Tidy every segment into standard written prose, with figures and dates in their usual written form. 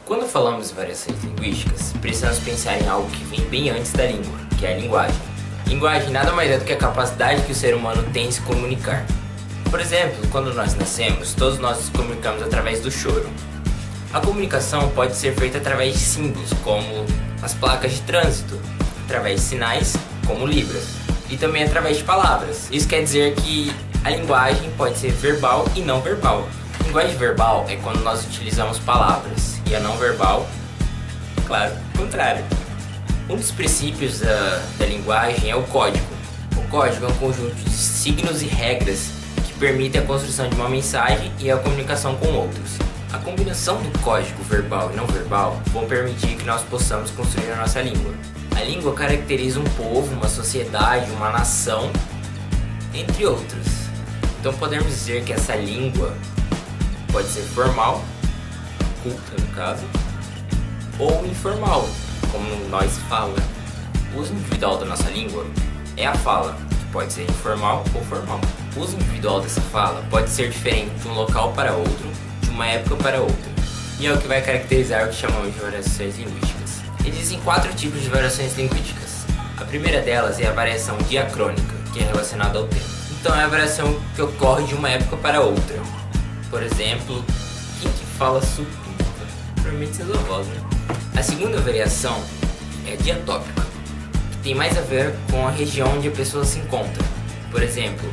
Quando falamos de variações linguísticas, precisamos pensar em algo que vem bem antes da língua, que é a linguagem. Linguagem nada mais é do que a capacidade que o ser humano tem de se comunicar. Por exemplo, quando nós nascemos, todos nós nos comunicamos através do choro. A comunicação pode ser feita através de símbolos, como as placas de trânsito, através de sinais, como libras, e também através de palavras. Isso quer dizer que a linguagem pode ser verbal e não verbal. A linguagem verbal é quando nós utilizamos palavras, e a não verbal, claro, o contrário. Um dos princípios da linguagem é o código. O código é um conjunto de signos e regras que permitem a construção de uma mensagem e a comunicação com outros. A combinação do código verbal e não verbal vão permitir que nós possamos construir a nossa língua. A língua caracteriza um povo, uma sociedade, uma nação, entre outros. Então podemos dizer que essa língua pode ser formal, culta no caso, ou informal, como nós falamos. O uso individual da nossa língua é a fala, que pode ser informal ou formal. O uso individual dessa fala pode ser diferente de um local para outro, de uma época para outra, e é o que vai caracterizar o que chamamos de variações linguísticas. Existem 4 tipos de variações linguísticas. A primeira delas é a variação diacrônica, que é relacionada ao tempo. Então é a variação que ocorre de uma época para outra. Por exemplo, quem que fala supimpa? Provavelmente seus avós, né? A segunda variação é a diatópica, que tem mais a ver com a região onde a pessoa se encontra. Por exemplo,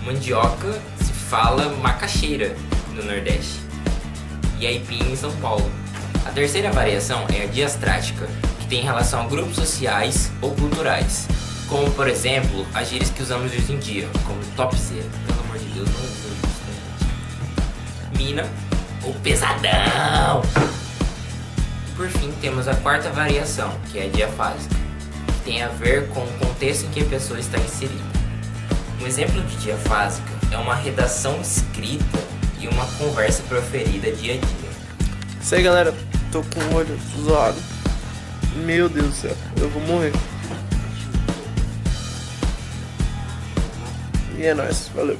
mandioca se fala macaxeira no Nordeste e aipim em São Paulo. A terceira variação é a diastrática, que tem relação a grupos sociais ou culturais, como por exemplo as gírias que usamos hoje em dia, como topzera, pelo amor de Deus, não usa isso, né? Mina ou pesadão. Por fim, temos a quarta variação, que é a diafásica, que tem a ver com o contexto em que a pessoa está inserida. Um exemplo de diafásica é uma redação escrita e uma conversa proferida dia a dia. Isso aí, galera, tô com o olho zoado. Meu Deus do céu, eu vou morrer. E é nóis, valeu.